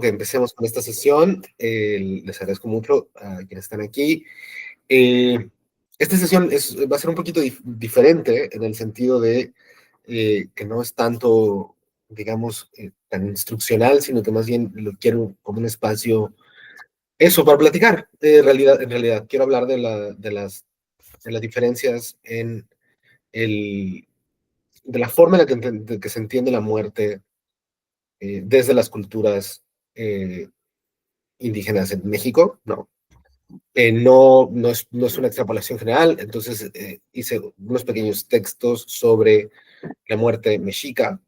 que empecemos con esta sesión. Les agradezco mucho a quienes están aquí. Esta sesión va a ser un poquito diferente en el sentido de que no es tanto, digamos, tan instruccional, sino que más bien lo quiero como un espacio, eso, para platicar. En realidad, quiero hablar de las diferencias de la forma en la que se entiende la muerte desde las culturas indígenas en México, ¿no? No es una extrapolación general, entonces hice unos pequeños textos sobre la muerte mexica,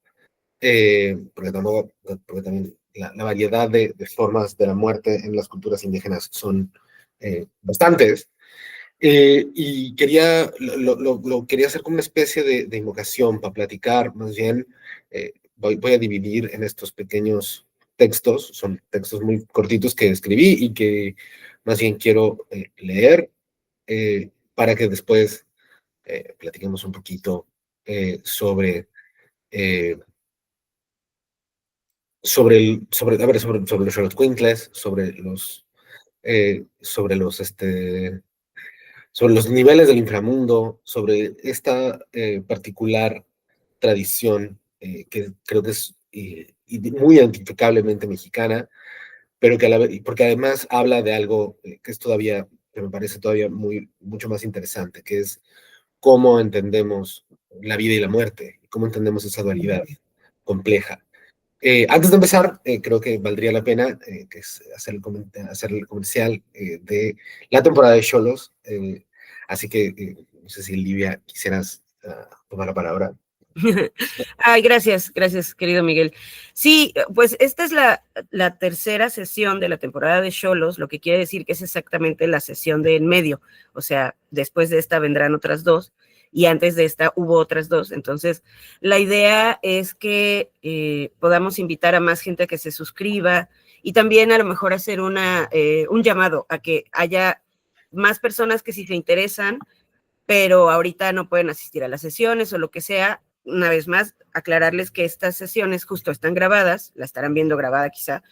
porque también la variedad de formas de la muerte en las culturas indígenas son bastantes. Y quería hacer como una especie de invocación para platicar, más bien. Voy a dividir en estos pequeños textos, son textos muy cortitos que escribí y que más bien quiero leer para que después platiquemos un poquito sobre, sobre los Xolotl, sobre los niveles del inframundo, sobre esta particular tradición que creo que es muy identificablemente mexicana, pero porque además habla de algo que es todavía, que me parece todavía mucho más interesante, que es cómo entendemos la vida y la muerte, cómo entendemos esa dualidad compleja. Antes de empezar, creo que valdría la pena que es hacer el comercial de la temporada de Xolos. Así que no sé si Livia quisieras tomar la palabra. Ay, gracias, querido Miguel. Sí, pues esta es la tercera sesión de la temporada de Xolos, lo que quiere decir que es exactamente la sesión de en medio. O sea, después de esta vendrán otras dos y antes de esta hubo otras dos. Entonces, la idea es que podamos invitar a más gente a que se suscriba y también a lo mejor hacer un llamado a que haya más personas que si se interesan, pero ahorita no pueden asistir a las sesiones o lo que sea. Una vez más, aclararles que estas sesiones justo están grabadas, la estarán viendo grabada quizá,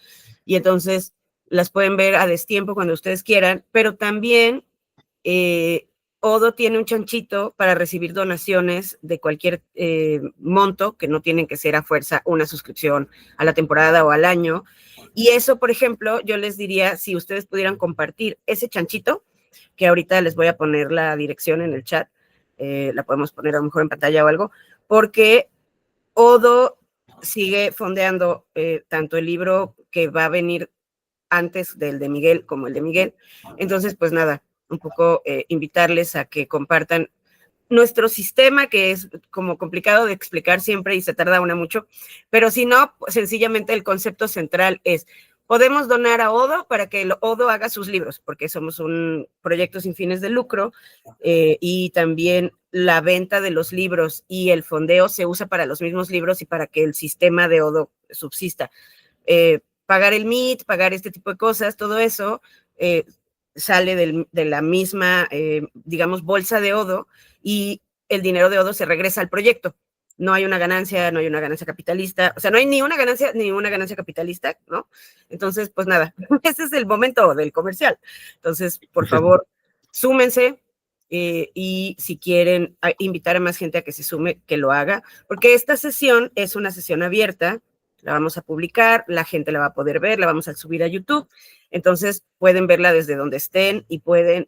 y entonces las pueden ver a destiempo cuando ustedes quieran, pero también Odo tiene un chanchito para recibir donaciones de cualquier monto, que no tienen que ser a fuerza una suscripción a la temporada o al año. Y eso, por ejemplo, yo les diría, si ustedes pudieran compartir ese chanchito, que ahorita les voy a poner la dirección en el chat, la podemos poner a lo mejor en pantalla o algo, porque Odo sigue fondeando tanto el libro que va a venir antes del de Miguel como el de Miguel. Entonces, pues nada, un poco invitarles a que compartan nuestro sistema, que es como complicado de explicar siempre y se tarda una mucho, pero si no, sencillamente el concepto central es: podemos donar a Odo para que el Odo haga sus libros, porque somos un proyecto sin fines de lucro, y también la venta de los libros y el fondeo se usa para los mismos libros y para que el sistema de Odo subsista. Pagar el Meet, pagar este tipo de cosas, todo eso sale de la misma, digamos, bolsa de Odo, y el dinero de Odo se regresa al proyecto. No hay una ganancia, no hay una ganancia capitalista, o sea, no hay ni una ganancia capitalista, ¿no? Entonces, pues nada, ese es el momento del comercial. Entonces, por favor, súmense, y si quieren invitar a más gente a que se sume, que lo haga, porque esta sesión es una sesión abierta, la vamos a publicar, la gente la va a poder ver, la vamos a subir a YouTube, entonces pueden verla desde donde estén y pueden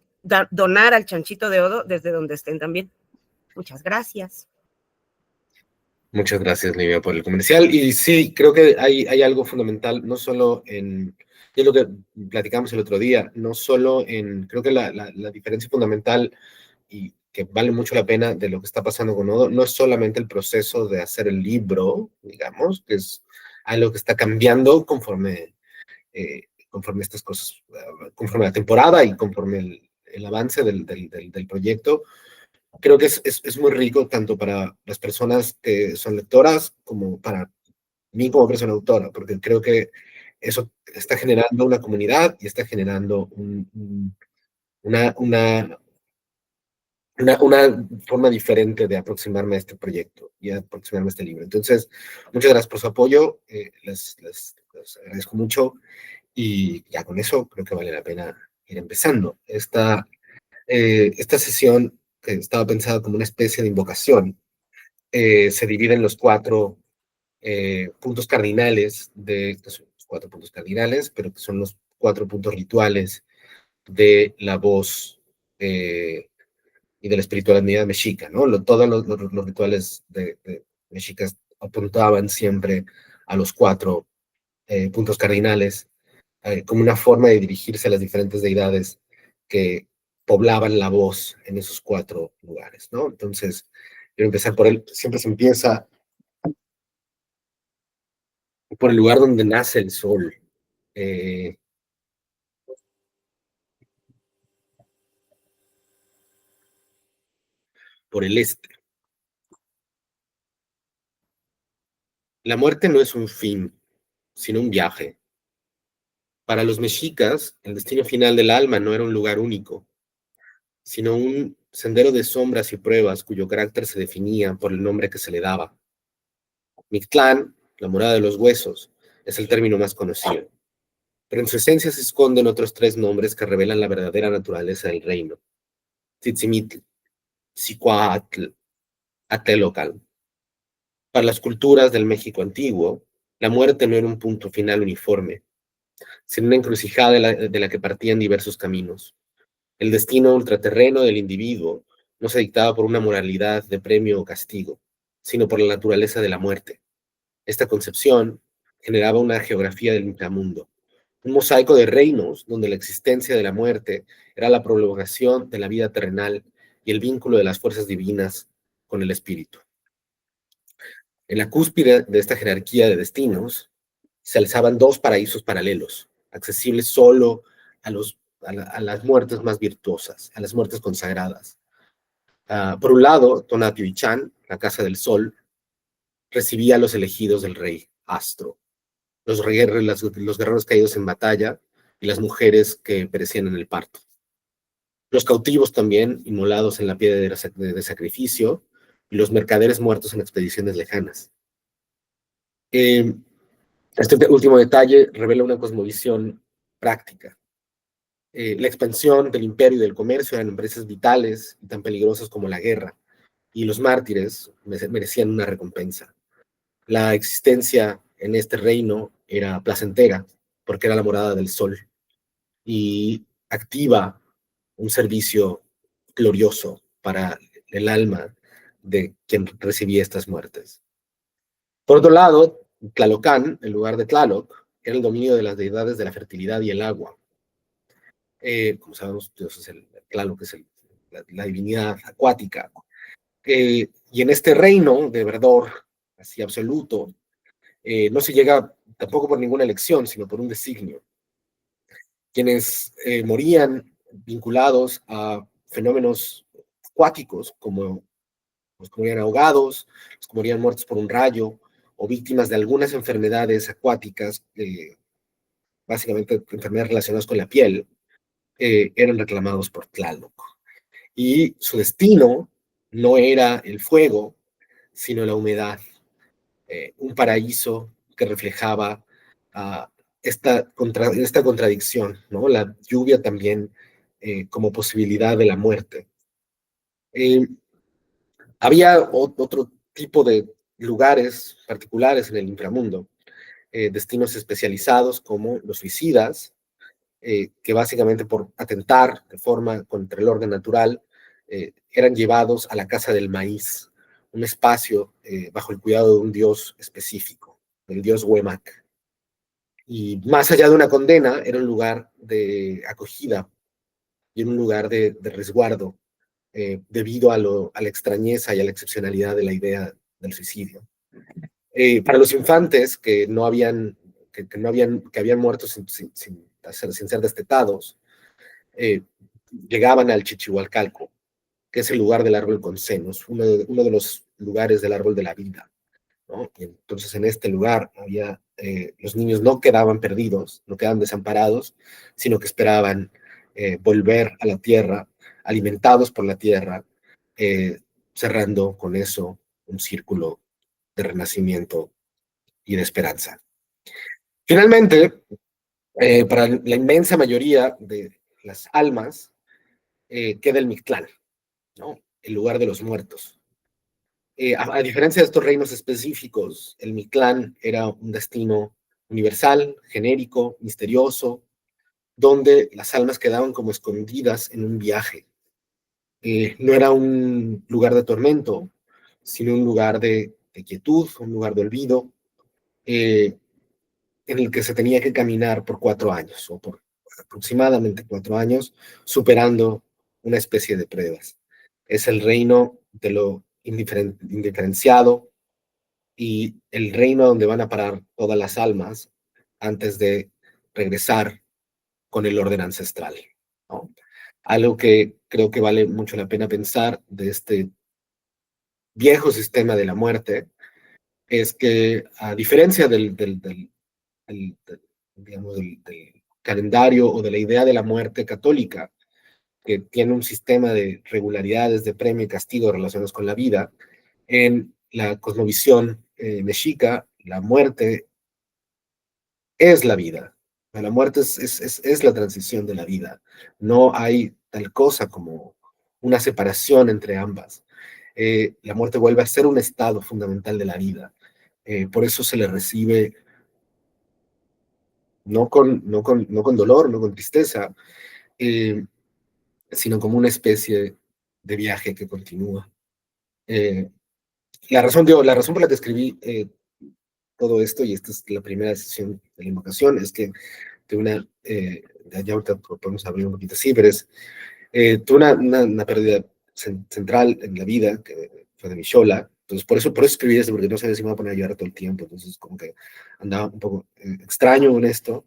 donar al chanchito de Odo desde donde estén también. Muchas gracias. Muchas gracias, Livia, por el comercial. Y sí, creo que hay algo fundamental, no solo es lo que platicamos el otro día, no solo creo que la diferencia fundamental y que vale mucho la pena de lo que está pasando con Odo, no es solamente el proceso de hacer el libro, digamos, que es algo que está cambiando conforme estas cosas, conforme la temporada y conforme el avance del proyecto. Creo que es muy rico tanto para las personas que son lectoras como para mí como persona autora, porque creo que eso está generando una comunidad y está generando una, una forma diferente de aproximarme a este proyecto y aproximarme a este libro. Entonces, muchas gracias por su apoyo. Les Los agradezco mucho y ya con eso creo que vale la pena ir empezando. Esta sesión, que estaba pensada como una especie de invocación, se divide en los cuatro puntos cardinales, que son los cuatro puntos cardinales, pero que son los cuatro puntos rituales de la voz y de la espiritualidad mexica, ¿no? Todos los rituales de mexicas apuntaban siempre a los cuatro puntos cardinales como una forma de dirigirse a las diferentes deidades que poblaban la voz en esos cuatro lugares, ¿no? Entonces, quiero empezar por él. Siempre se empieza por el lugar donde nace el sol, eh, por el este. La muerte no es un fin, sino un viaje. Para los mexicas, el destino final del alma no era un lugar único, sino un sendero de sombras y pruebas cuyo carácter se definía por el nombre que se le daba. Mictlán, la morada de los huesos, es el término más conocido, pero en su esencia se esconden otros tres nombres que revelan la verdadera naturaleza del reino: Tzitzimitl, Cicuaatl, Atelocal. Para las culturas del México antiguo, la muerte no era un punto final uniforme, sino una encrucijada de la que partían diversos caminos. El destino ultraterreno del individuo no se dictaba por una moralidad de premio o castigo, sino por la naturaleza de la muerte. Esta concepción generaba una geografía del inframundo, un mosaico de reinos donde la existencia de la muerte era la prolongación de la vida terrenal y el vínculo de las fuerzas divinas con el espíritu. En la cúspide de esta jerarquía de destinos se alzaban dos paraísos paralelos, accesibles solo a las muertes más virtuosas, a las muertes consagradas. Por un lado, Tonatiuh-Chan, la Casa del Sol, recibía a los elegidos del rey Astro, los guerreros caídos en batalla y las mujeres que perecían en el parto. Los cautivos también, inmolados en la piedra de sacrificio, y los mercaderes muertos en expediciones lejanas. Este último detalle revela una cosmovisión práctica. La expansión del imperio y del comercio eran empresas vitales y tan peligrosas como la guerra, y los mártires merecían una recompensa. La existencia en este reino era placentera, porque era la morada del sol, y activa un servicio glorioso para el alma de quien recibía estas muertes. Por otro lado, Tlalocán, en lugar de Tlaloc, era el dominio de las deidades de la fertilidad y el agua. Como sabemos, Dios es Tlaloc es la divinidad acuática. Y en este reino de verdor, así absoluto, no se llega tampoco por ninguna elección, sino por un designio. Quienes morían vinculados a fenómenos acuáticos, como los que morían ahogados, los que morían muertos por un rayo, o víctimas de algunas enfermedades acuáticas, básicamente enfermedades relacionadas con la piel, eran reclamados por Tlaloc. Y su destino no era el fuego, sino la humedad, un paraíso que reflejaba uh, esta contradicción, ¿no? La lluvia también como posibilidad de la muerte. Había otro tipo de lugares particulares en el inframundo, destinos especializados como los suicidas, que básicamente por atentar de forma contra el orden natural, eran llevados a la casa del maíz, un espacio bajo el cuidado de un dios específico, el dios Huemac. Y más allá de una condena, era un lugar de acogida y un lugar de resguardo, debido a la extrañeza y a la excepcionalidad de la idea del suicidio. Para los infantes que habían muerto sin ser destetados, llegaban al Chichihualcalco, que es el lugar del árbol con senos, uno de los lugares del árbol de la vida, ¿no? Y entonces en este lugar los niños no quedaban perdidos, no quedaban desamparados, sino que esperaban volver a la tierra, alimentados por la tierra, cerrando con eso un círculo de renacimiento y de esperanza. Finalmente, para la inmensa mayoría de las almas, queda el Mictlán, ¿no? El lugar de los muertos. A diferencia de estos reinos específicos, el Mictlán era un destino universal, genérico, misterioso, donde las almas quedaban como escondidas en un viaje. No era un lugar de tormento, sino un lugar de quietud, un lugar de olvido, eh, en el que se tenía que caminar por 4 años, o por aproximadamente 4 años, superando una especie de pruebas. Es el reino de lo indiferenciado y el reino donde van a parar todas las almas antes de regresar con el orden ancestral, ¿no? Algo que creo que vale mucho la pena pensar de este viejo sistema de la muerte es que, a diferencia del, digamos, del calendario o de la idea de la muerte católica, que tiene un sistema de regularidades de premio y castigo relacionados con la vida, en la cosmovisión mexica, la muerte es la vida. La muerte es la transición de la vida. No hay tal cosa como una separación entre ambas. La muerte vuelve a ser un estado fundamental de la vida. Por eso se le recibe no con dolor, no con tristeza, eh, sino como una especie de viaje que continúa. Eh, la razón por la que escribí todo esto, y esta es la primera sesión de la invocación, es que tuve ya ahorita podemos abrir un poquito así, pero tuve una pérdida central en la vida, que fue de mi Xola. Entonces, por eso escribí esto, porque no sabía si me iba a poner a llorar todo el tiempo. Entonces, como que andaba un poco extraño en esto.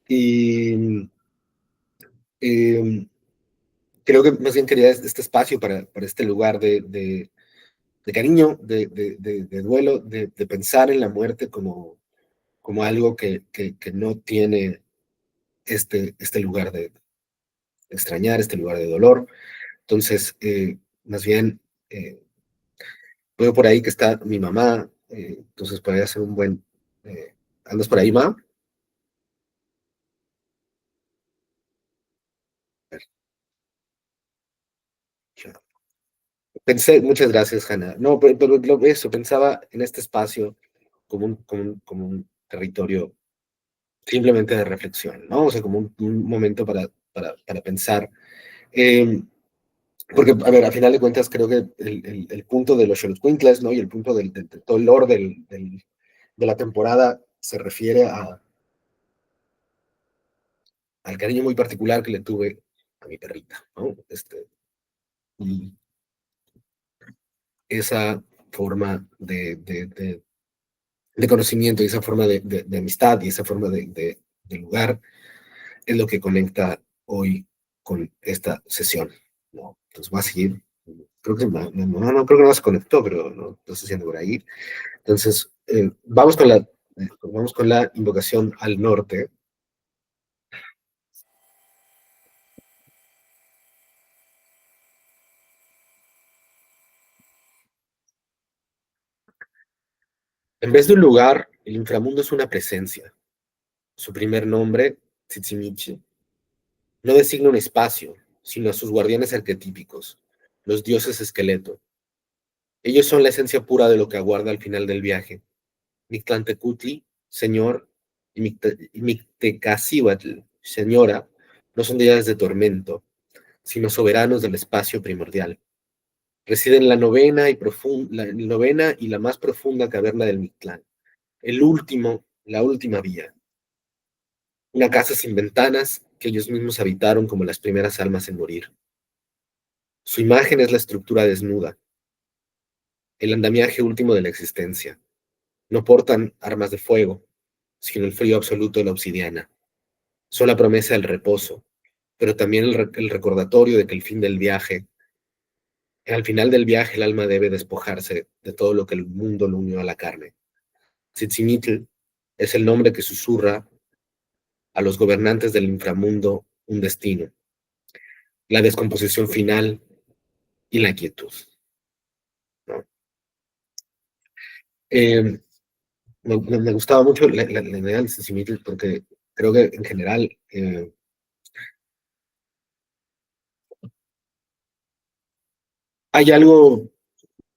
Y eh, creo que más bien quería este espacio para este lugar de cariño, de duelo, de pensar en la muerte como algo que no tiene este lugar de extrañar, este lugar de dolor. Entonces, más bien, veo por ahí que está mi mamá, entonces podría ser un buen... ¿Andas por ahí, ma? Pensé, muchas gracias, Hannah. No, pero eso, pensaba en este espacio como un territorio simplemente de reflexión, ¿no? O sea, como un momento para pensar. Eh, Porque, a ver, a final de cuentas, creo que el punto de los Xoloitzcuintlas, ¿no? Y el punto de todo el lore de la temporada se refiere al cariño muy particular que le tuve a mi perrita, ¿no? Y esa forma de conocimiento y esa forma de amistad y esa forma de lugar es lo que conecta hoy con esta sesión, ¿no? Entonces va a seguir. Creo que no, creo que no se conectó, pero no estoy haciendo por ahí. Entonces, vamos con la invocación al norte. En vez de un lugar, el inframundo es una presencia. Su primer nombre, Tsitzimichi, no designa un espacio, sino a sus guardianes arquetípicos, los dioses esqueleto. Ellos son la esencia pura de lo que aguarda al final del viaje. Mictlantecutli, señor, y Mictecacihuatl, señora, no son deidades de tormento, sino soberanos del espacio primordial. Reside en la novena y la más profunda caverna del Mictlán, la última vía, una casa sin ventanas que ellos mismos habitaron como las primeras almas en morir. Su imagen es la estructura desnuda, el andamiaje último de la existencia. No portan armas de fuego, sino el frío absoluto de la obsidiana. Son la promesa del reposo, pero también el recordatorio de que al final del viaje el alma debe despojarse de todo lo que el mundo lo unió a la carne. Tzitzimítl es el nombre que susurra a los gobernantes del inframundo un destino, la descomposición final y la quietud, ¿no? Eh, me gustaba mucho la idea del Sensibility porque creo que en general hay algo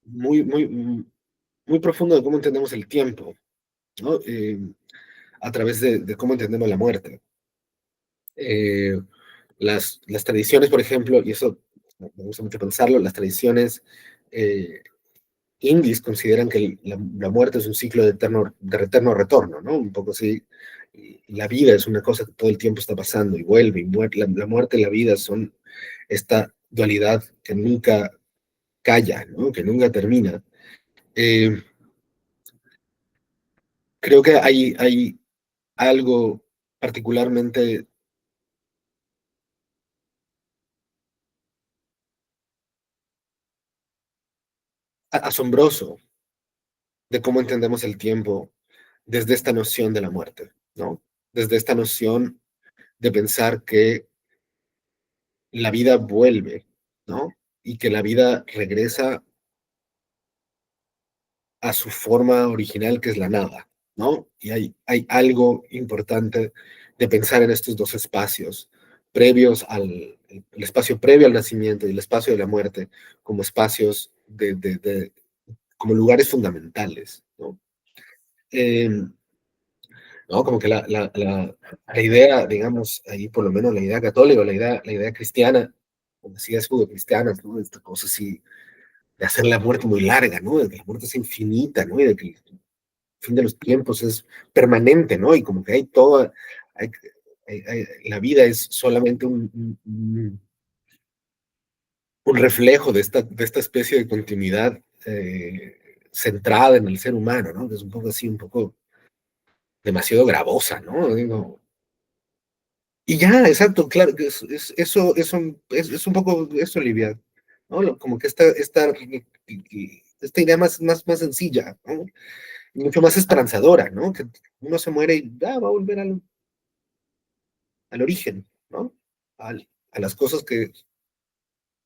muy, muy, muy profundo de cómo entendemos el tiempo, ¿no? A través de cómo entendemos la muerte. Las tradiciones, por ejemplo, y eso me gusta mucho pensarlo, las tradiciones eh, indies consideran que la muerte es un ciclo de eterno retorno, ¿no? Un poco así. Y la vida es una cosa que todo el tiempo está pasando y vuelve y muere. La muerte y la vida son esta dualidad que nunca calla, ¿no? Que nunca termina. Eh, Creo que hay algo particularmente asombroso de cómo entendemos el tiempo desde esta noción de la muerte, ¿no? Desde esta noción de pensar que la vida vuelve, ¿no? Y que la vida regresa a su forma original, que es la nada, ¿no? Y hay algo importante de pensar en estos dos espacios previos el espacio previo al nacimiento y el espacio de la muerte como espacios como lugares fundamentales, ¿no? Eh, ¿No? Como que la idea, digamos, ahí por lo menos la idea católica, la idea cristiana, como decía escudo cristiana, ¿no? Esta cosa así de hacer la muerte muy larga, ¿no? De que la muerte es infinita, ¿no? Y de que el fin de los tiempos es permanente, ¿no? Y como que hay toda, hay, la vida es solamente un reflejo de esta especie de continuidad centrada en el ser humano, ¿no? Que es un poco así, un poco demasiado gravosa, ¿no? Digo, y ya, exacto, claro, que es un poco eso, Olivia, ¿no? Como que esta idea más sencilla, ¿no? Y mucho más esperanzadora, ¿no? Que uno se muere y va a volver al origen, ¿no? A las cosas que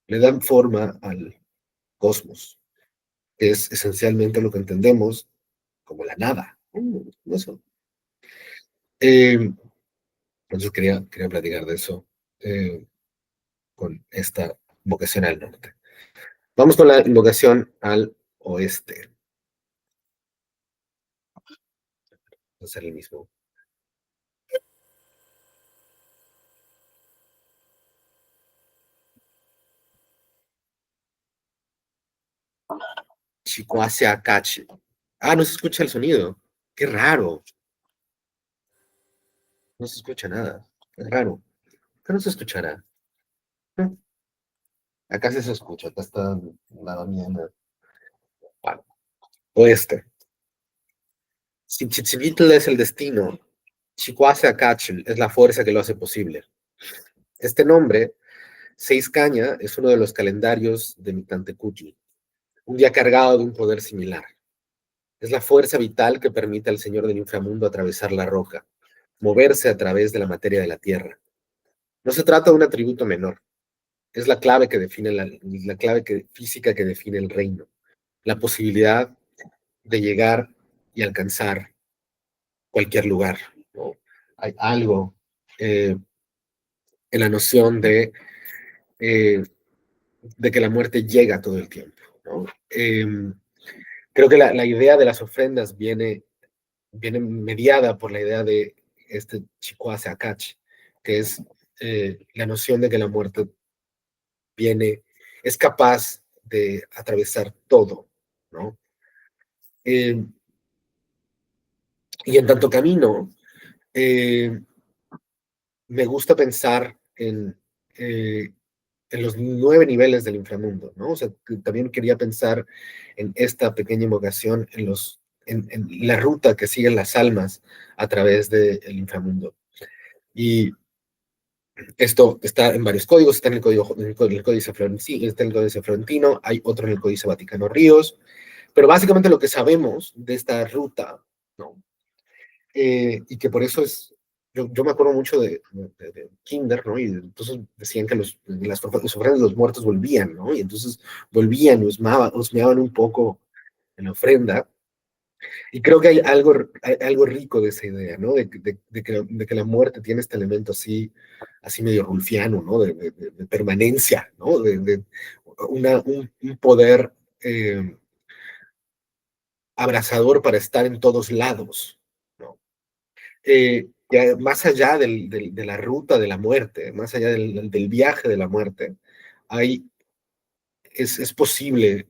le dan forma al cosmos, que es esencialmente lo que entendemos como la nada, ¿no? Eso. Eh, entonces quería platicar de eso con esta vocación al norte. Vamos con la invocación al oeste. Va a ser el mismo. Chicoaceacachi. Ah, no se escucha el sonido. Qué raro. No se escucha nada. Es raro. ¿Qué no se escuchará? Acá sí se escucha. Acá está la mañana. Bueno, oeste. Si Chichivitl es el destino, Chicoaceacachi es la fuerza que lo hace posible. Este nombre, Seis Caña, es uno de los calendarios de Mitantecuti, un día cargado de un poder similar. Es la fuerza vital que permite al Señor del inframundo atravesar la roca, moverse a través de la materia de la tierra. No se trata de un atributo menor, es la clave que define la clave física que define el reino, la posibilidad de llegar y alcanzar cualquier lugar, ¿no? Hay algo en la noción eh, de que la muerte llega todo el tiempo, ¿no? Creo que la idea de las ofrendas viene mediada por la idea de este Chicoase Akachi, que es la noción de que la muerte es capaz de atravesar todo, ¿no? Eh, y en tanto camino, eh, me gusta pensar en los 9 niveles del inframundo, ¿no? O sea, también quería pensar en esta pequeña invocación, en la ruta que siguen las almas a través del inframundo. Y esto está en varios códigos, está en el Códice Florentino, está en el Códice Florentino, hay otro en el Códice Vaticano Ríos, pero básicamente lo que sabemos de esta ruta, ¿no? Y que por eso yo me acuerdo mucho de Kinder, ¿no? Y entonces decían que las ofrendas de los muertos volvían, ¿no? Y entonces volvían, husmeaban un poco en la ofrenda, Y creo que hay algo rico de esa idea, ¿no? De que la muerte tiene este elemento así medio rulfiano, ¿no? De permanencia, ¿no? De un poder abrazador para estar en todos lados, ¿no? Ya más allá de la ruta de la muerte, más allá del viaje de la muerte, hay, es posible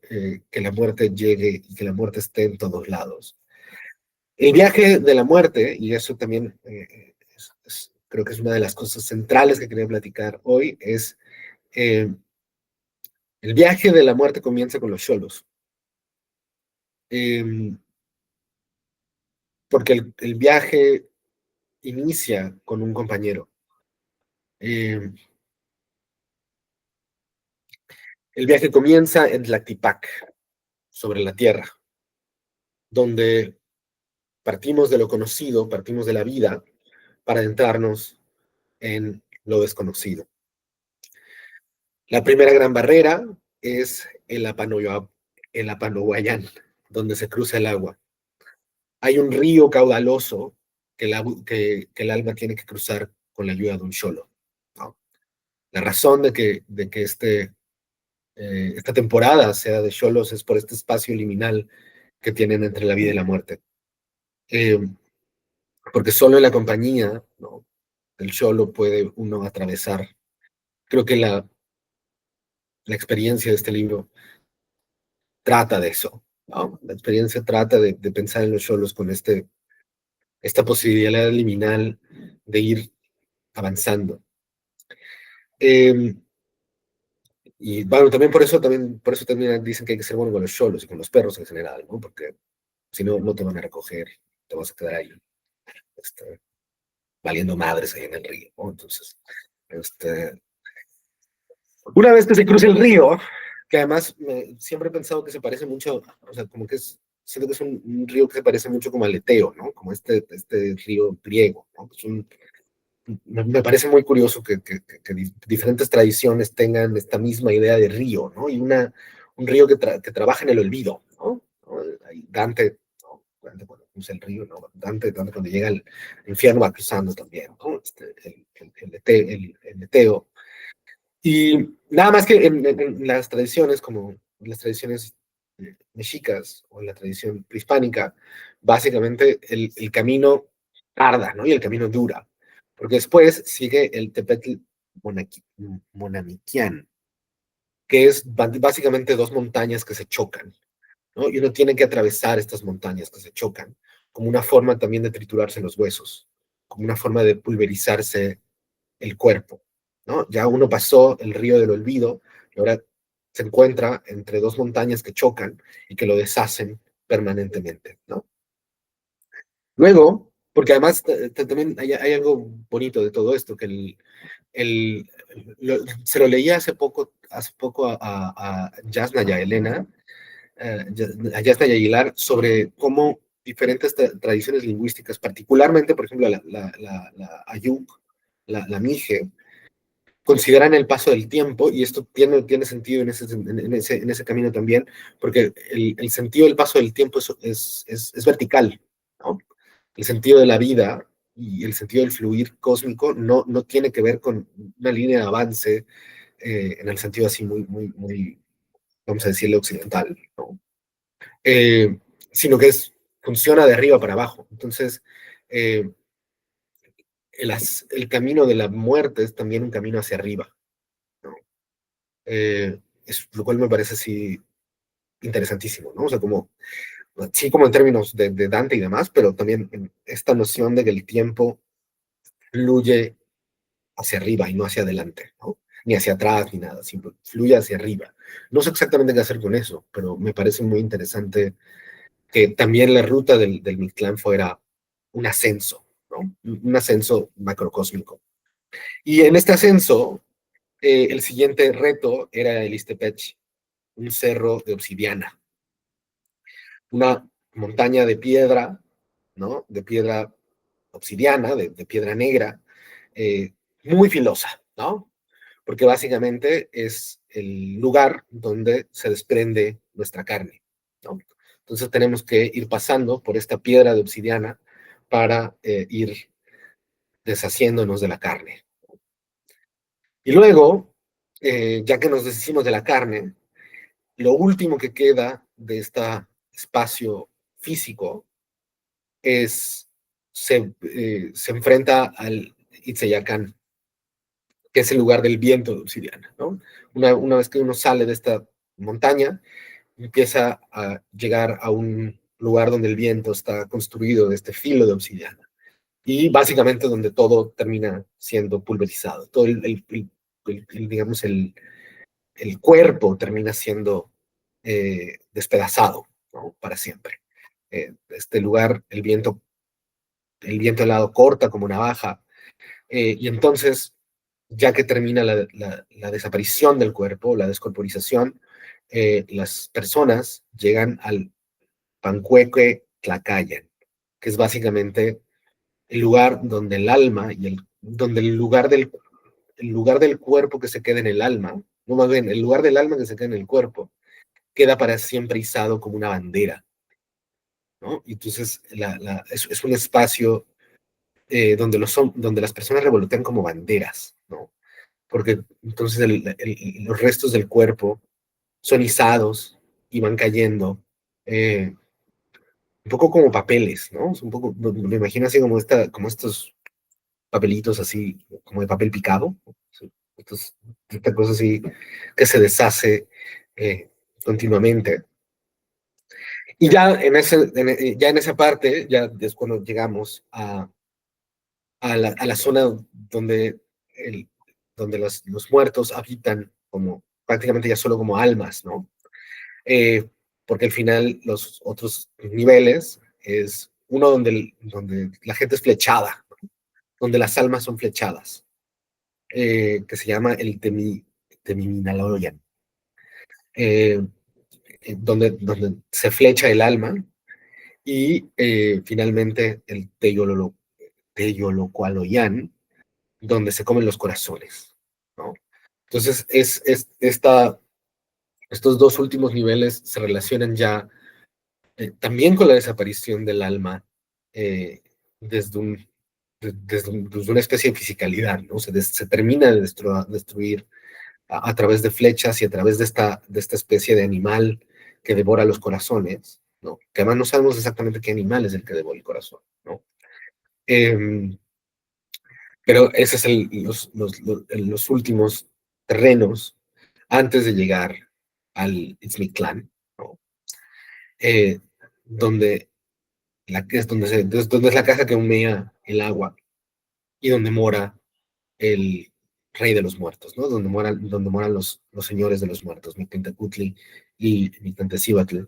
que la muerte llegue y que la muerte esté en todos lados. El viaje de la muerte, y eso también creo que es una de las cosas centrales que quería platicar hoy, es eh, el viaje de la muerte comienza con los xolos. Porque el viaje inicia con un compañero. Eh, el viaje comienza en Tlactipac, sobre la tierra, donde partimos de lo conocido, partimos de la vida, para adentrarnos en lo desconocido. La primera gran barrera es el Apanohuayán, donde se cruza el agua. Hay un río caudaloso que el alma tiene que cruzar con la ayuda de un xolo, ¿no? La razón de que esta temporada sea de xolos es por este espacio liminal que tienen entre la vida y la muerte. Eh, porque solo en la compañía, ¿no?, del xolo puede uno atravesar. Creo que la experiencia de este libro trata de eso, ¿no? La experiencia trata de pensar en los xolos con esta posibilidad liminal de ir avanzando. Y bueno, también por eso también dicen que hay que ser bueno con los xolos y con los perros en general, ¿no? Porque si no, no te van a recoger, te vas a quedar ahí, este, valiendo madres ahí en el río, ¿no? Entonces, este, una vez que se cruza el río, que además siempre he pensado que se parece mucho, o sea, como que siento que es un río que se parece mucho como al Eteo, ¿no? Como este río griego, ¿no? Me parece muy curioso que diferentes tradiciones tengan esta misma idea de río, ¿no? Y un río que trabaja en el olvido, ¿no? Dante, ¿no? Dante cuando cruza el río, ¿no? Dante cuando llega al infierno va cruzando también, ¿no? El Eteo. Y nada más que en las tradiciones, como en las tradiciones mexicas o en la tradición prehispánica, básicamente el camino tarda, ¿no? Y el camino dura. Porque después sigue el Tepetl Monamiquian, que es básicamente dos montañas que se chocan, ¿no? Y uno tiene que atravesar estas montañas que se chocan, como una forma también de triturarse los huesos, como una forma de pulverizarse el cuerpo, ¿no? Ya uno pasó el río del olvido y ahora se encuentra entre dos montañas que chocan y que lo deshacen permanentemente, ¿no? Luego, porque además también hay algo bonito de todo esto, que el, se lo leía hace poco a Yasna y a Elena, a Yasna y a Aguilar, sobre cómo diferentes tradiciones lingüísticas, particularmente, por ejemplo, la Ayuk, la Mije, consideran el paso del tiempo, y esto tiene sentido en ese camino también, porque el sentido del paso del tiempo es vertical, ¿no? El sentido de la vida y el sentido del fluir cósmico no tiene que ver con una línea de avance en el sentido así muy, vamos a decirle, occidental, ¿no? Eh, sino que funciona de arriba para abajo. Entonces, eh, el camino de la muerte es también un camino hacia arriba, ¿no? Lo cual me parece así interesantísimo, ¿no? O sea, sí, como en términos de Dante y demás, pero también en esta noción de que el tiempo fluye hacia arriba y no hacia adelante, ¿no? Ni hacia atrás ni nada, simple, fluye hacia arriba. No sé exactamente qué hacer con eso, pero me parece muy interesante que también la ruta del Mictlán fuera un ascenso, ¿no? Un ascenso macrocósmico. Y en este ascenso, el siguiente reto era el Istepech, un cerro de obsidiana, una montaña de piedra, ¿no? De piedra obsidiana, de piedra negra, eh, muy filosa, ¿no? Porque básicamente es el lugar donde se desprende nuestra carne, ¿no? Entonces tenemos que ir pasando por esta piedra de obsidiana para ir deshaciéndonos de la carne. Y luego, ya que nos deshicimos de la carne, lo último que queda de este espacio físico se enfrenta al Itzayacán, que es el lugar del viento de obsidiana, ¿no? Una vez que uno sale de esta montaña, empieza a llegar a un lugar donde el viento está construido de este filo de obsidiana. Y básicamente donde todo termina siendo pulverizado. Todo digamos, el cuerpo termina siendo despedazado, ¿no? Para siempre. Este lugar, el viento helado corta como navaja, y entonces, ya que termina la desaparición del cuerpo, la descorporización, las personas llegan al Pancueque Tlacayan, que es básicamente el lugar donde el alma donde el lugar del cuerpo que se queda en el alma, no más bien, el lugar del alma que se queda en el cuerpo, queda para siempre izado como una bandera, ¿no? Y entonces es un espacio donde las personas revolotean como banderas, ¿no? Porque entonces los restos del cuerpo son izados y van cayendo, un poco como papeles, ¿no? Es un poco, me imagino así como estos papelitos así, como de papel picado, esta cosa así que se deshace continuamente. Y ya en esa parte, ya es cuando llegamos a la zona donde, donde los muertos habitan como prácticamente ya solo como almas, ¿no? Porque al final los otros niveles es uno donde la gente es flechada, donde las almas son flechadas, que se llama el Temiminaloyan, eh, donde se flecha el alma, y finalmente el Teyolocualoyan, donde se comen los corazones, ¿no? Entonces, estos dos últimos niveles se relacionan ya también con la desaparición del alma, eh, desde, un, desde una especie de fisicalidad, ¿no? Se termina de destruir a través de flechas y a través de esta especie de animal que devora los corazones, ¿no? Que además no sabemos exactamente qué animal es el que devora el corazón, ¿no? Eh, pero ese es los últimos terrenos antes de llegar al Itzmictlán, ¿no? Eh, donde, donde es la casa que humea el agua y donde mora el rey de los muertos, ¿no? Donde moran los señores de los muertos, Mictantecutli y Mictantecíhuatl,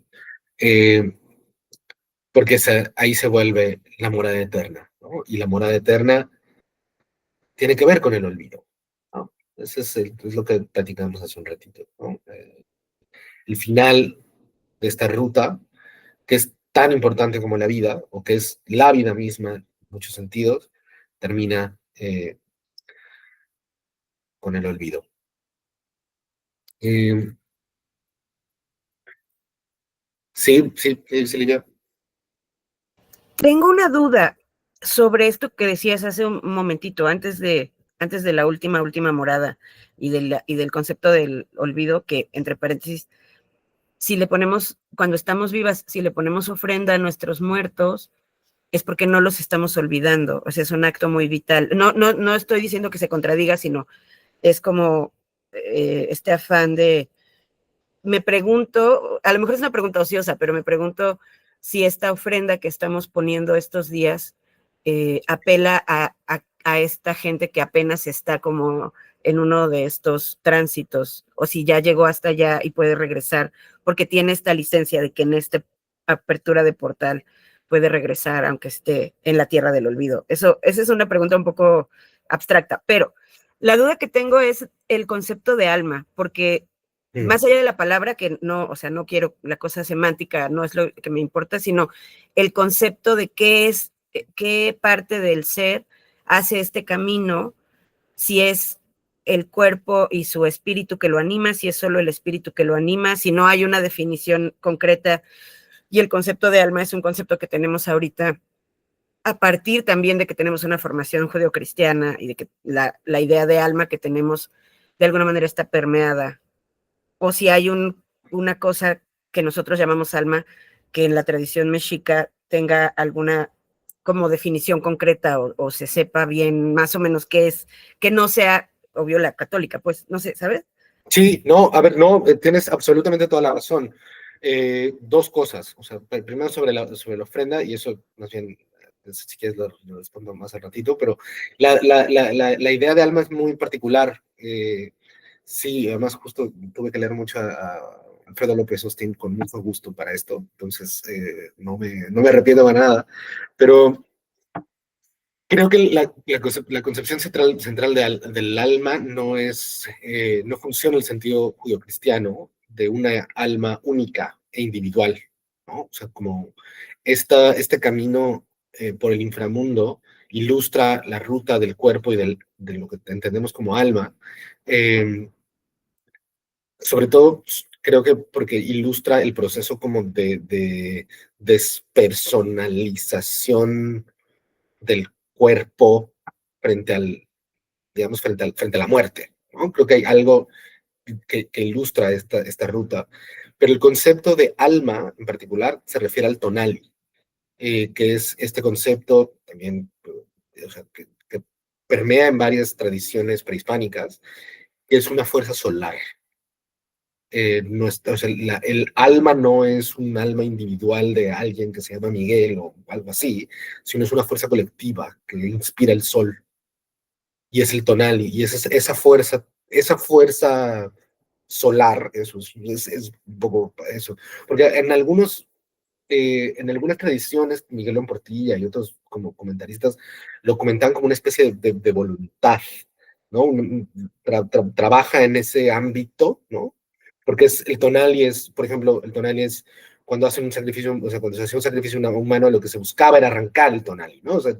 eh, porque ahí se vuelve la morada eterna, ¿no? Y la morada eterna tiene que ver con el olvido, ¿no? Eso es lo que platicamos hace un ratito, ¿no? El final de esta ruta, que es tan importante como la vida, o que es la vida misma en muchos sentidos, termina con el olvido. Sí, sí, sí, Silvia. Tengo una duda sobre esto que decías hace un momentito, antes de la última morada y del concepto del olvido, que entre paréntesis, si le ponemos, cuando estamos vivas, si le ponemos ofrenda a nuestros muertos, es porque no los estamos olvidando. O sea, es un acto muy vital. No estoy diciendo que se contradiga, sino es como este afán de, me pregunto, a lo mejor es una pregunta ociosa, pero me pregunto si esta ofrenda que estamos poniendo estos días apela a esta gente que apenas está como en uno de estos tránsitos, o si ya llegó hasta allá y puede regresar, porque tiene esta licencia de que en esta apertura de portal puede regresar, aunque esté en la tierra del olvido. Esa es una pregunta un poco abstracta, pero la duda que tengo es el concepto de alma, porque más allá de la palabra, que no, o sea, no quiero la cosa semántica, no es lo que me importa, sino el concepto de qué parte del ser hace este camino, si es el cuerpo y su espíritu que lo anima, si es solo el espíritu que lo anima, si no hay una definición concreta y el concepto de alma es un concepto que tenemos ahorita a partir también de que tenemos una formación judeocristiana y de que la idea de alma que tenemos de alguna manera está permeada, o si hay una cosa que nosotros llamamos alma que en la tradición mexica tenga alguna como definición concreta o se sepa bien más o menos qué es, que no sea, obvio, la católica, pues, no sé, ¿sabes? Sí, no, a ver, no, tienes absolutamente toda la razón. Dos cosas, o sea, primero sobre la ofrenda, y eso más bien, si quieres lo respondo más al ratito, pero la idea de alma es muy particular. Sí, además justo tuve que leer mucho a Alfredo López Austin con mucho gusto para esto, entonces no me arrepiento de nada, pero creo que la concepción central del alma no funciona en el sentido judio-cristiano de una alma única e individual, ¿no? O sea, como este camino por el inframundo ilustra la ruta del cuerpo y de lo que entendemos como alma, eh, sobre todo creo que porque ilustra el proceso como de despersonalización del cuerpo frente digamos, frente a la muerte, ¿no? Creo que hay algo que ilustra esta ruta, pero el concepto de alma en particular se refiere al tonali, que es este concepto también, o sea, que permea en varias tradiciones prehispánicas, que es una fuerza solar. O sea, el alma no es un alma individual de alguien que se llama Miguel o algo así, sino es una fuerza colectiva que inspira el sol y es el tonal, y esa fuerza solar, eso es un poco eso. Porque en algunas tradiciones, Miguel León Portilla y otros como comentaristas lo comentan como una especie de voluntad, ¿no? Trabaja en ese ámbito, ¿no? Porque el tonal y es, por ejemplo, el tonal es cuando hacen un sacrificio, o sea, cuando se hacía un sacrificio humano, lo que se buscaba era arrancar el tonal, ¿no? O sea,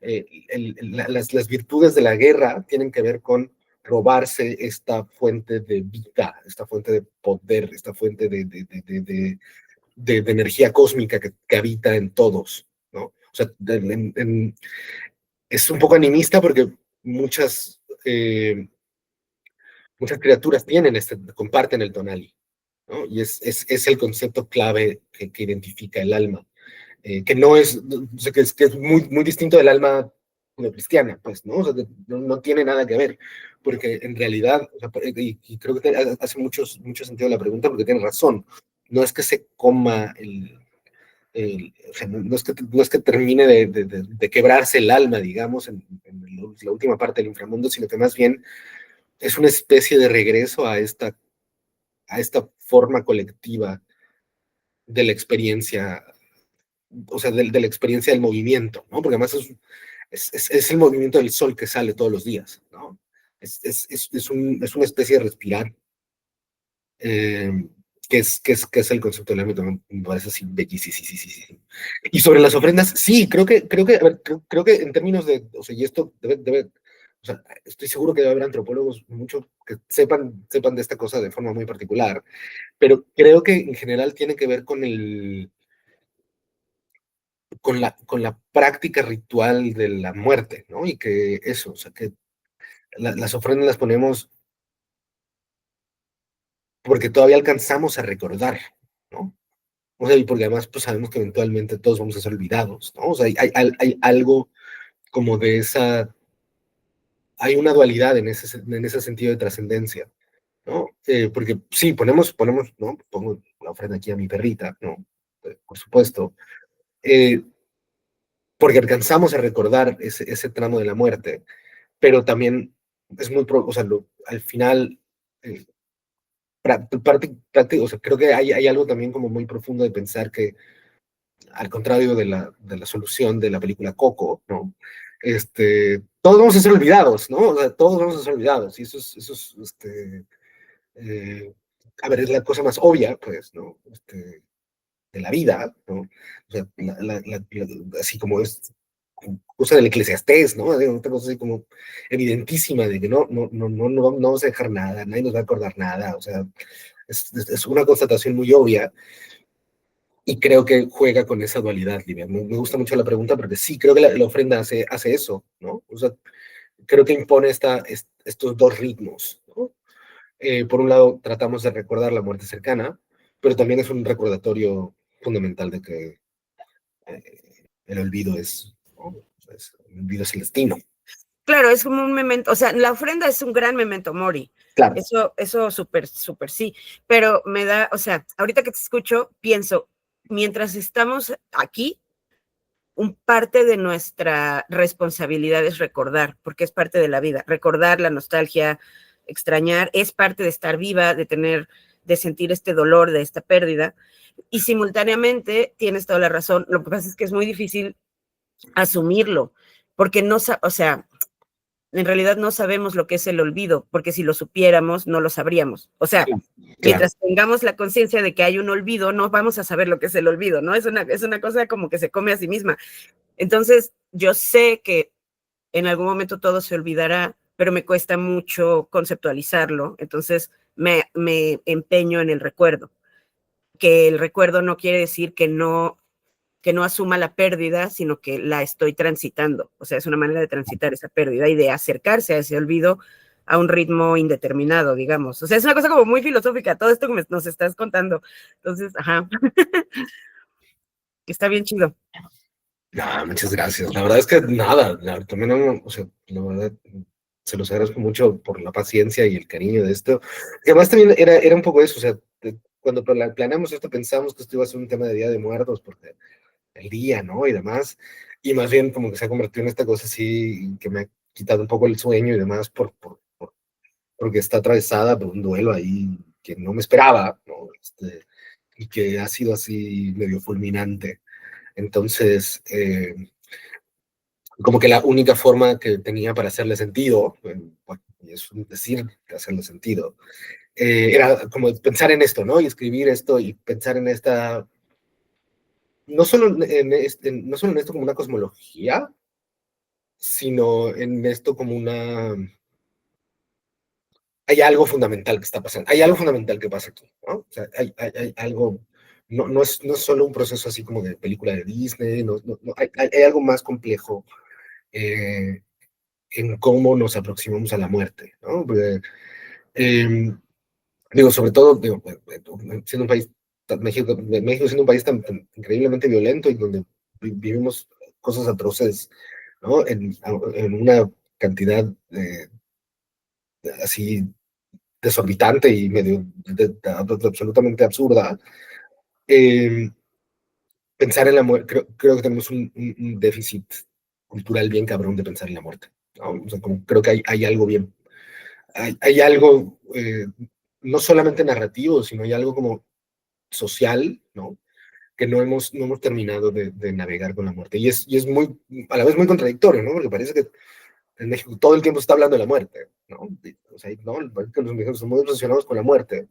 las virtudes de la guerra tienen que ver con robarse esta fuente de vida, esta fuente de poder, esta fuente de energía cósmica que habita en todos, ¿no? O sea, es un poco animista porque muchas criaturas comparten el tonali, ¿no? Y es el concepto clave que identifica el alma, que no es, o sea, que es muy distinto del alma cristiana, pues, ¿no? O sea, no tiene nada que ver, porque en realidad, o sea, y creo que hace mucho sentido la pregunta porque tiene razón, no es que se coma o sea, no es que termine de quebrarse el alma, digamos, en la última parte del inframundo, sino que más bien es una especie de regreso a esta forma colectiva de la experiencia, o sea, de la experiencia del movimiento, ¿no? Porque además es el movimiento del sol que sale todos los días, ¿no? Es una especie de respirar, eh, que es el concepto del ámbito, me parece así bellísimo. Sí, sí, sí, sí. Y sobre las ofrendas, sí, a ver, creo que en términos o sea, y esto o sea, estoy seguro que debe haber antropólogos mucho que sepan de esta cosa de forma muy particular, pero creo que en general tiene que ver con la práctica ritual de la muerte, ¿no? Y que eso, o sea, que las ofrendas las ponemos porque todavía alcanzamos a recordar, ¿no? O sea, y porque además pues sabemos que eventualmente todos vamos a ser olvidados, ¿no? O sea, hay algo como hay una dualidad en ese sentido de trascendencia, ¿no? Porque sí, ¿no? Pongo la ofrenda aquí a mi perrita, ¿no? Por supuesto, eh, porque alcanzamos a recordar ese tramo de la muerte, pero también es o sea, al final, eh, o sea, creo que hay algo también como muy profundo de pensar que, al contrario de la solución de la película Coco, ¿no? Todos vamos a ser olvidados, ¿no? O sea, todos vamos a ser olvidados, y eh, a ver, es la cosa más obvia, pues, ¿no? De la vida, ¿no? O sea, así como es cosa del Eclesiastés, ¿no? Una cosa así como evidentísima de que no vamos a dejar nada, nadie nos va a acordar nada, o sea, es una constatación muy obvia, Y creo que juega con esa dualidad, Livia. Me gusta mucho la pregunta porque sí, creo que la ofrenda hace eso, ¿no? O sea, creo que impone estos dos ritmos, ¿no? Por un lado, tratamos de recordar la muerte cercana, pero también es un recordatorio fundamental de que el olvido es, ¿no? El olvido es el destino. Claro, es como un memento, o sea, la ofrenda es un gran memento mori. Claro. Eso súper, súper sí. Pero me da, o sea, ahorita que te escucho, pienso, mientras estamos aquí, un parte de nuestra responsabilidad es recordar, porque es parte de la vida. Recordar la nostalgia, extrañar, es parte de estar viva, de tener, de sentir este dolor, de esta pérdida. Y simultáneamente, tienes toda la razón, lo que pasa es que es muy difícil asumirlo, porque no, o sea, en realidad no sabemos lo que es el olvido, porque si lo supiéramos, no lo sabríamos. O sea, Claro. mientras tengamos la conciencia de que hay un olvido, no vamos a saber lo que es el olvido, ¿no? Es una cosa como que se come a sí misma. Entonces, yo sé que en algún momento todo se olvidará, pero me cuesta mucho conceptualizarlo. Entonces, me empeño en el recuerdo, que el recuerdo no quiere decir que no asuma la pérdida, sino que la estoy transitando. O sea, es una manera de transitar esa pérdida y de acercarse a ese olvido a un ritmo indeterminado, digamos. O sea, es una cosa como muy filosófica, todo esto que nos estás contando. Entonces, ajá, está bien chido. No, muchas gracias. La verdad es que nada, también no, o sea, la verdad, se los agradezco mucho por la paciencia y el cariño de esto. Y además también era un poco eso, o sea, cuando planeamos esto pensamos que esto iba a ser un tema de Día de Muertos, porque el día, ¿no? Y demás. Y más bien como que se ha convertido en esta cosa así que me ha quitado un poco el sueño y demás porque está atravesada por un duelo ahí que no me esperaba, ¿no? Y que ha sido así medio fulminante. Entonces, como que la única forma que tenía para hacerle sentido, bueno, y es un decir hacerle sentido, era como pensar en esto, ¿no? Y escribir esto y pensar en esta, no solo en esto como una cosmología, sino en esto como una... Hay algo fundamental que está pasando, hay algo fundamental que pasa aquí, ¿no? O sea, hay algo, no es solo un proceso así como de película de Disney, hay algo más complejo eh, en cómo nos aproximamos a la muerte, ¿no? Porque, digo, sobre todo, digo, siendo un país, México siendo un país tan increíblemente violento y donde vivimos cosas atroces, ¿no? En una cantidad así desorbitante y medio absolutamente absurda, eh, pensar en la muerte, creo que tenemos un déficit cultural bien cabrón de pensar en la muerte, ¿no? O sea, como, creo que hay algo bien, hay algo no solamente narrativo, sino hay algo como social, ¿no? Que no hemos terminado de navegar con la muerte. Y es muy, a la vez muy contradictorio, ¿no? Porque parece que en México todo el tiempo se está hablando de la muerte, ¿no? O sea, no, parece que los mexicanos son muy obsesionados con la muerte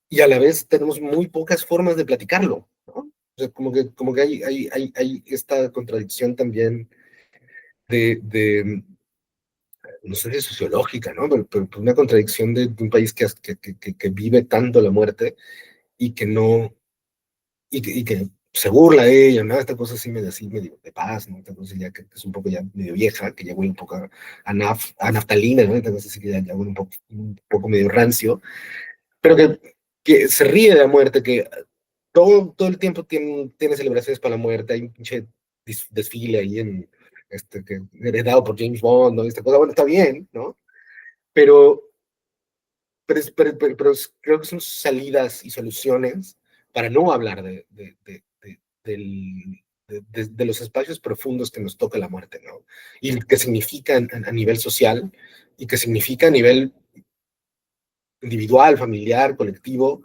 y a la vez tenemos muy pocas formas de platicarlo, ¿no? O sea, como que hay esta contradicción también de no sé si sociológica, ¿no? Pero una contradicción de un país que vive tanto la muerte y que no, y que se burla de ella, ¿no? Esta cosa así medio de paz, ¿no? Esta cosa ya que es un poco ya medio vieja, que ya huele un poco a naftalina, ¿no? Esta cosa así que ya huele un poco medio rancio, pero que se ríe de la muerte, que todo el tiempo tiene celebraciones para la muerte, hay un pinche desfile ahí que, heredado por James Bond, ¿no? Esta cosa, bueno, está bien, ¿no? Pero, creo que son salidas y soluciones para no hablar de los espacios profundos que nos toca la muerte, ¿no? Y que significa a nivel social y que significa a nivel individual, familiar, colectivo,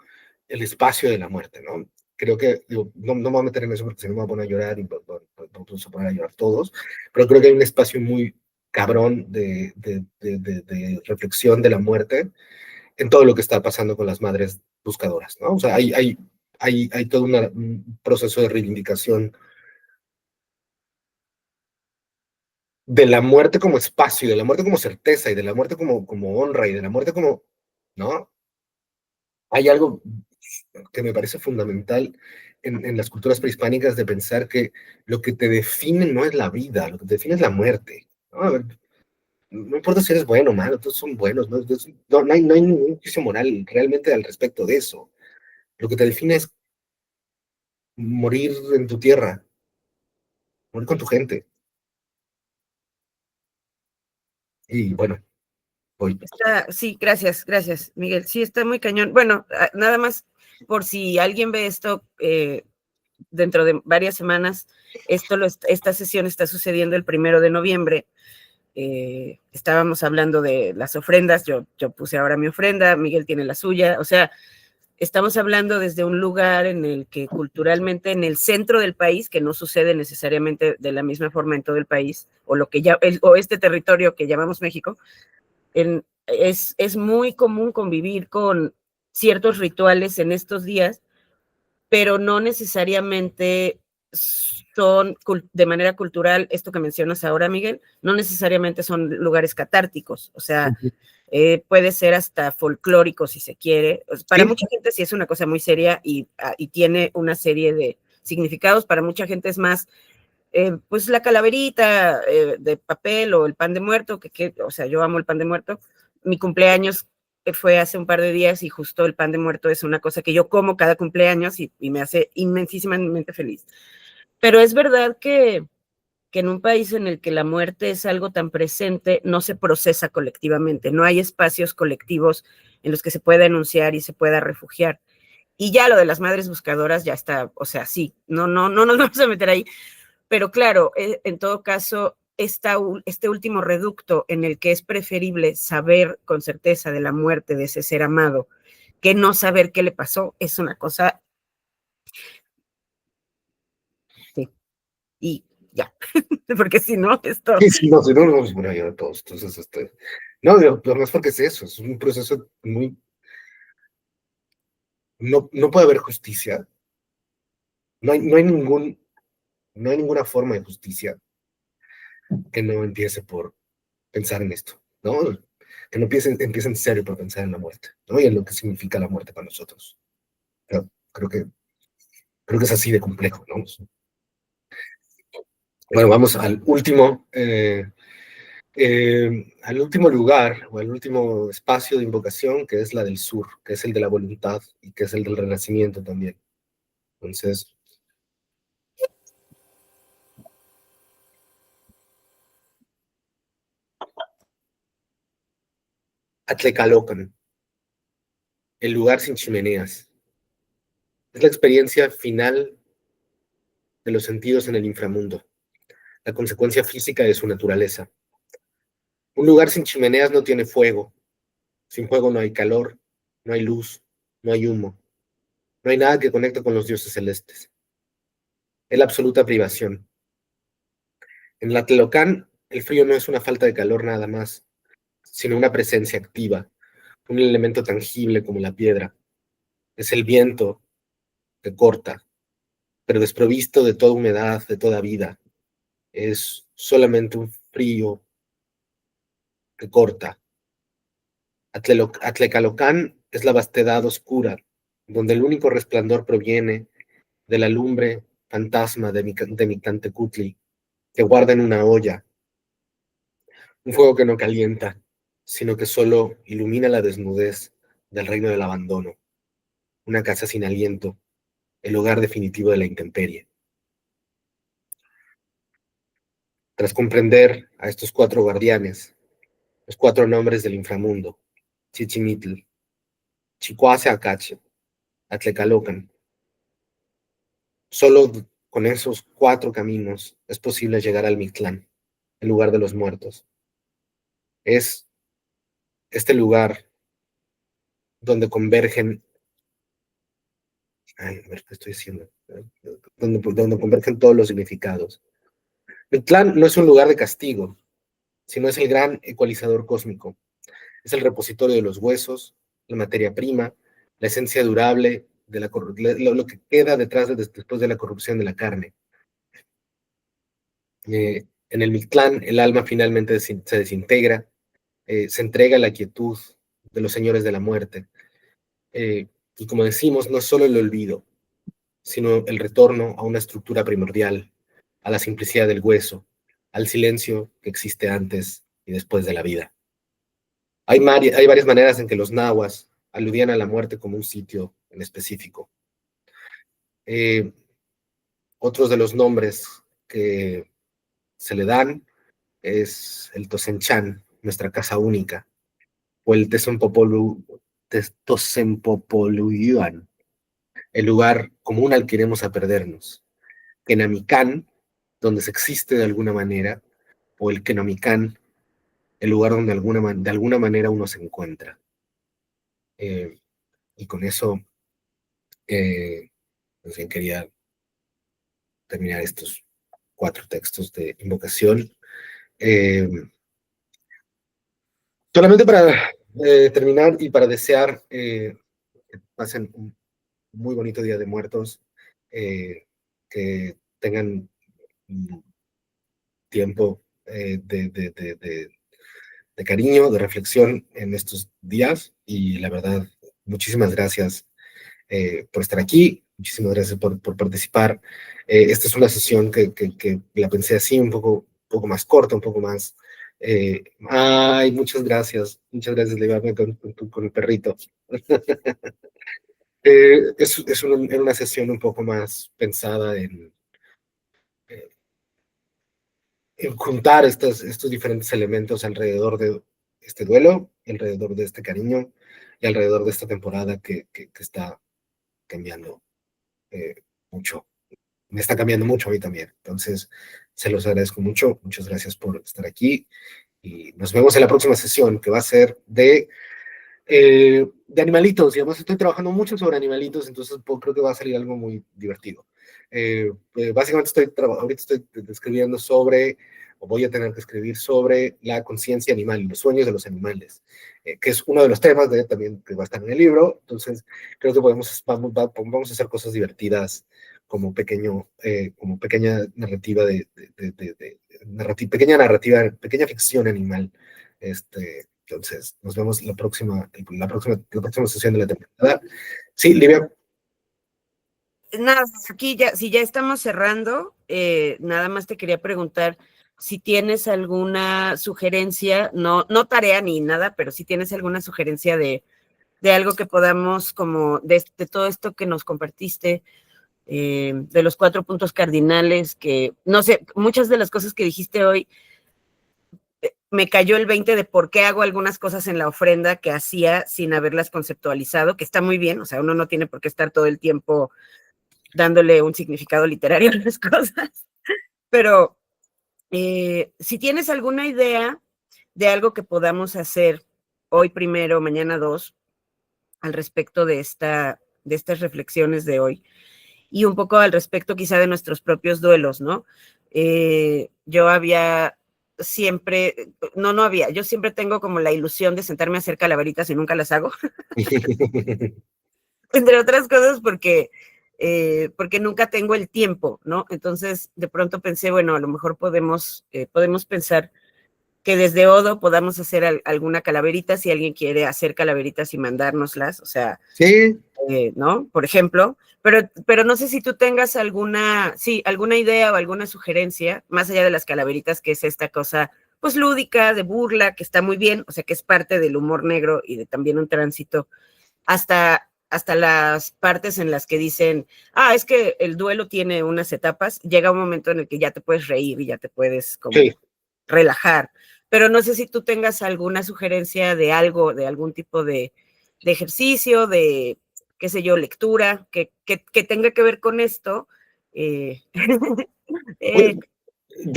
el espacio de la muerte, ¿no? Creo que, digo, no me voy a meter en eso porque si no me voy a poner a llorar y vamos a poner a llorar todos, pero creo que hay un espacio muy cabrón de reflexión de la muerte en todo lo que está pasando con las madres buscadoras, ¿no? O sea, hay todo un proceso de reivindicación de la muerte como espacio, y de la muerte como certeza, y de la muerte como honra, y de la muerte como, ¿no? Hay algo que me parece fundamental en las culturas prehispánicas de pensar que lo que te define no es la vida, lo que te define es la muerte. ¿No? A ver, no importa si eres bueno o malo, todos son buenos, no hay ningún juicio moral realmente al respecto de eso. Lo que te define es morir en tu tierra, morir con tu gente. Y bueno, voy. Sí, gracias, gracias, Miguel. Sí, está muy cañón. Bueno, nada más por si alguien ve esto dentro de varias semanas, esta sesión está sucediendo el 1 de noviembre. Estábamos hablando de las ofrendas, yo puse ahora mi ofrenda, Miguel tiene la suya, o sea, estamos hablando desde un lugar en el que culturalmente en el centro del país, que no sucede necesariamente de la misma forma en todo el país, o lo que o este territorio que llamamos México, es muy común convivir con ciertos rituales en estos días, pero no necesariamente son de manera cultural, esto que mencionas ahora, Miguel, no necesariamente son lugares catárticos, o sea, puede ser hasta folclórico si se quiere. Para Sí, mucha gente sí es una cosa muy seria y tiene una serie de significados, para mucha gente es más pues la calaverita de papel o el pan de muerto, o sea, yo amo el pan de muerto. Mi cumpleaños fue hace un par de días y justo el pan de muerto es una cosa que yo como cada cumpleaños y me hace inmensísimamente feliz. Pero es verdad que en un país en el que la muerte es algo tan presente, no se procesa colectivamente, no hay espacios colectivos en los que se pueda enunciar y se pueda refugiar. Y ya lo de las madres buscadoras ya está, o sea, sí, no nos vamos a meter ahí, pero claro, en todo caso, este último reducto en el que es preferible saber con certeza de la muerte de ese ser amado que no saber qué le pasó, es una cosa. Sí, y ya, porque si no, esto. sí, sí, no, si no, no nos bueno, a todos. Entonces, no, lo más porque es eso, es un proceso muy, no puede haber justicia, no hay ninguna forma de justicia que no empiece por pensar en esto, ¿no? Que no empiece en serio por pensar en la muerte, ¿no? Y en lo que significa la muerte para nosotros. Creo, creo que, creo que es así de complejo, ¿no? Bueno, vamos al último lugar o al último espacio de invocación, que es la del sur, que es el de la voluntad y que es el del renacimiento también. Entonces, Atlecalocan, el lugar sin chimeneas. Es la experiencia final de los sentidos en el inframundo, la consecuencia física de su naturaleza. Un lugar sin chimeneas no tiene fuego. Sin fuego no hay calor, no hay luz, no hay humo. No hay nada que conecte con los dioses celestes. Es la absoluta privación. En la Tlalocan, el frío no es una falta de calor nada más, sino una presencia activa, un elemento tangible como la piedra. Es el viento que corta, pero desprovisto de toda humedad, de toda vida. Es solamente un frío que corta. Atlecalocan es la vastedad oscura, donde el único resplandor proviene de la lumbre fantasma de mi Cantecutli, que guarda en una olla, un fuego que no calienta, sino que solo ilumina la desnudez del reino del abandono, una casa sin aliento, el hogar definitivo de la intemperie. Tras comprender a estos 4 guardianes, los 4 nombres del inframundo, Chichimitl, Chicoase Acache, Atlecalocan, solo con esos 4 caminos es posible llegar al Mictlán, el lugar de los muertos. Es este lugar donde convergen, ay, a ver qué estoy diciendo, donde convergen todos los significados. Mictlán no es un lugar de castigo, sino es el gran ecualizador cósmico. Es el repositorio de los huesos, la materia prima, la esencia durable, lo que queda después de la corrupción de la carne. En el Mictlán, el alma finalmente se desintegra, se entrega a la quietud de los señores de la muerte. Y como decimos, no es solo el olvido, sino el retorno a una estructura primordial, a la simplicidad del hueso, al silencio que existe antes y después de la vida. Hay varias maneras en que los nahuas aludían a la muerte como un sitio en específico. Otros de los nombres que se le dan es el Tosenchan, nuestra casa única, o el Tezonpopoluyuan, el lugar común al que iremos a perdernos. Kenamicán, donde se existe de alguna manera, o el Kenomicán, el lugar donde de alguna manera uno se encuentra. Y con eso, pues bien, quería terminar estos 4 textos de invocación. Solamente para terminar y para desear que pasen un muy bonito Día de Muertos, que tengan tiempo de cariño, de reflexión en estos días, y la verdad, muchísimas gracias por estar aquí, muchísimas gracias por participar. Esta es una sesión que la pensé así, un poco más corta, un poco más... ay, muchas gracias, Leiva, con el perrito. Era una sesión un poco más pensada en juntar estos diferentes elementos alrededor de este duelo, alrededor de este cariño y alrededor de esta temporada que está cambiando mucho. Me está cambiando mucho a mí también. Entonces, se los agradezco mucho. Muchas gracias por estar aquí y nos vemos en la próxima sesión, que va a ser de animalitos. Y además estoy trabajando mucho sobre animalitos, entonces creo que va a salir algo muy divertido. Básicamente ahorita estoy escribiendo sobre, o voy a tener que escribir sobre la conciencia animal y los sueños de los animales, que es uno de los temas también que va a estar en el libro. Entonces creo que vamos a hacer cosas divertidas como pequeña narrativa pequeña ficción animal. Entonces, nos vemos la próxima sesión de la temporada. Sí, Livia. Nada, aquí ya, si ya estamos cerrando, nada más te quería preguntar si tienes alguna sugerencia, no tarea ni nada, pero si tienes alguna sugerencia de algo que podamos, como de todo esto que nos compartiste, de los 4 puntos cardinales, que, no sé, muchas de las cosas que dijiste hoy, me cayó el 20 de por qué hago algunas cosas en la ofrenda que hacía sin haberlas conceptualizado, que está muy bien, o sea, uno no tiene por qué estar todo el tiempo dándole un significado literario a las cosas, pero si tienes alguna idea de algo que podamos hacer hoy primero, mañana 2, al respecto de estas reflexiones de hoy, y un poco al respecto quizá de nuestros propios duelos, ¿no? Yo siempre tengo como la ilusión de sentarme a hacer calaveritas y nunca las hago. Entre otras cosas porque nunca tengo el tiempo, ¿no? Entonces, de pronto pensé, bueno, a lo mejor podemos pensar que desde Odo podamos hacer alguna calaverita, si alguien quiere hacer calaveritas y mandárnoslas, o sea, sí. ¿No? Por ejemplo, pero no sé si tú tengas alguna idea o alguna sugerencia, más allá de las calaveritas, que es esta cosa, pues lúdica, de burla, que está muy bien, o sea, que es parte del humor negro y de también un tránsito, hasta las partes en las que dicen, es que el duelo tiene unas etapas, llega un momento en el que ya te puedes reír y ya te puedes como relajar, pero no sé si tú tengas alguna sugerencia de algo, de algún tipo de ejercicio, de, qué sé yo, lectura, que tenga que ver con esto. Yo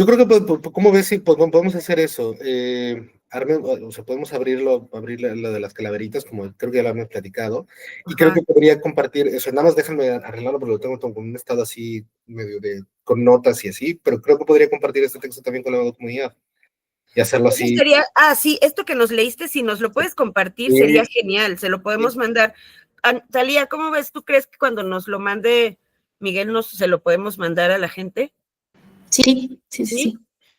creo que, ¿cómo ves si podemos hacer eso? O sea, podemos abrir lo de las calaveritas, como creo que ya lo hemos platicado, y creo que podría compartir eso. Nada más déjame arreglarlo porque lo tengo con un estado así, medio con notas y así, pero creo que podría compartir este texto también con la comunidad y hacerlo así. Sí, esto que nos leíste, si nos lo puedes compartir, sería genial, se lo podemos mandar. Talía, ¿cómo ves? ¿Tú crees que cuando nos lo mande Miguel se lo podemos mandar a la gente? Sí.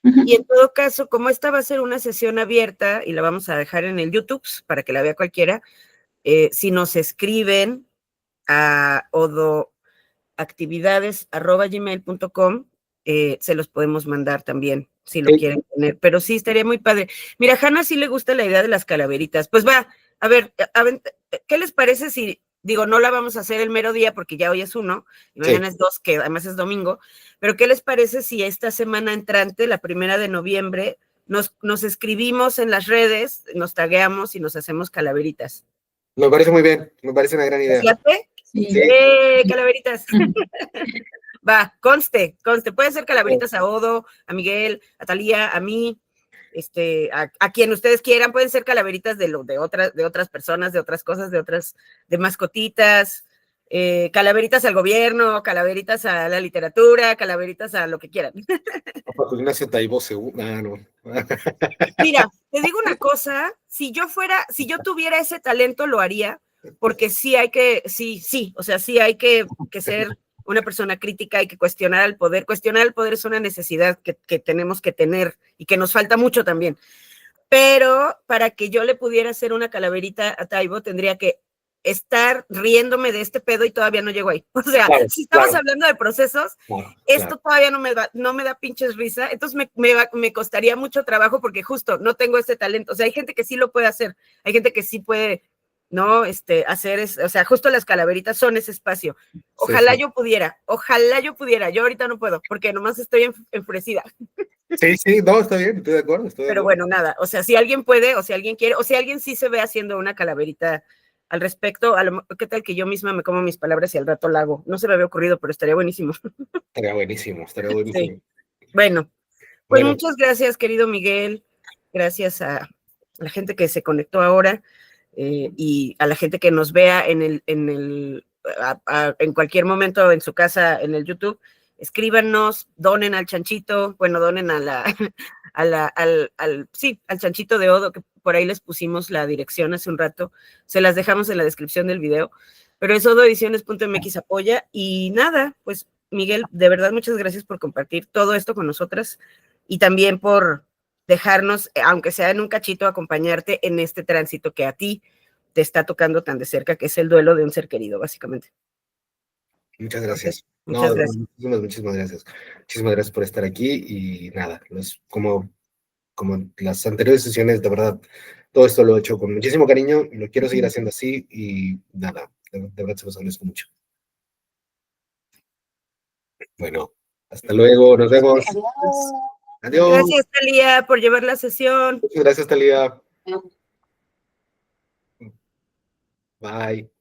Y en todo caso, como esta va a ser una sesión abierta y la vamos a dejar en el YouTube para que la vea cualquiera, si nos escriben a Odo actividades@gmail.com, se los podemos mandar también, si lo quieren tener, pero sí, estaría muy padre. Mira, a Hanna sí le gusta la idea de las calaveritas. Pues va, a ver, ¿qué les parece si, digo, no la vamos a hacer el mero día porque ya hoy es 1 y mañana es 2, que además es domingo, pero ¿qué les parece si esta semana entrante, la 1 de noviembre, nos escribimos en las redes, nos tagueamos y nos hacemos calaveritas? Me parece muy bien, me parece una gran idea. Sí. Calaveritas. Va, conste. Pueden ser calaveritas a Odo, a Miguel, a Talía, a mí, a quien ustedes quieran. Pueden ser calaveritas de otras personas, de otras cosas, de mascotitas, calaveritas al gobierno, calaveritas a la literatura, calaveritas a lo que quieran. Ignacio Taibo, no. Mira, te digo una cosa, si yo tuviera ese talento, lo haría, porque sí hay que ser una persona crítica, hay que cuestionar al poder. Cuestionar al poder es una necesidad que tenemos que tener y que nos falta mucho también. Pero para que yo le pudiera hacer una calaverita a Taibo, tendría que estar riéndome de este pedo y todavía no llego ahí. O sea, si estamos hablando de procesos, esto todavía no me da pinches risa, entonces me costaría mucho trabajo porque justo no tengo este talento. O sea, hay gente que sí lo puede hacer, hay gente que sí puede, ¿no? O sea, justo las calaveritas son ese espacio. Ojalá yo pudiera, yo ahorita no puedo, porque nomás estoy enfurecida. Sí, no, está bien, estoy de acuerdo. Pero bueno, nada, o sea, si alguien puede, o si alguien quiere, o si alguien sí se ve haciendo una calaverita al respecto, ¿qué tal que yo misma me como mis palabras y al rato la hago? No se me había ocurrido, pero estaría buenísimo. Estaría buenísimo. Sí. Bueno, pues muchas gracias, querido Miguel. Gracias a la gente que se conectó ahora y a la gente que nos vea en cualquier momento en su casa, en el YouTube. Escríbanos, donen al chanchito, bueno, donen al chanchito de Odo, que por ahí les pusimos la dirección hace un rato, se las dejamos en la descripción del video, pero es odoediciones.mx apoya, y nada, pues Miguel, de verdad muchas gracias por compartir todo esto con nosotras, y también por dejarnos, aunque sea en un cachito, acompañarte en este tránsito que a ti te está tocando tan de cerca, que es el duelo de un ser querido, básicamente. Muchas gracias. Muchas gracias. Muchísimas gracias. Muchísimas gracias por estar aquí y nada, como las anteriores sesiones, de verdad, todo esto lo he hecho con muchísimo cariño y lo quiero seguir haciendo así y nada, de verdad se los agradezco mucho. Bueno, hasta luego, nos vemos. Adiós. Gracias, Talía, por llevar la sesión. Muchas gracias, Talía. Bye.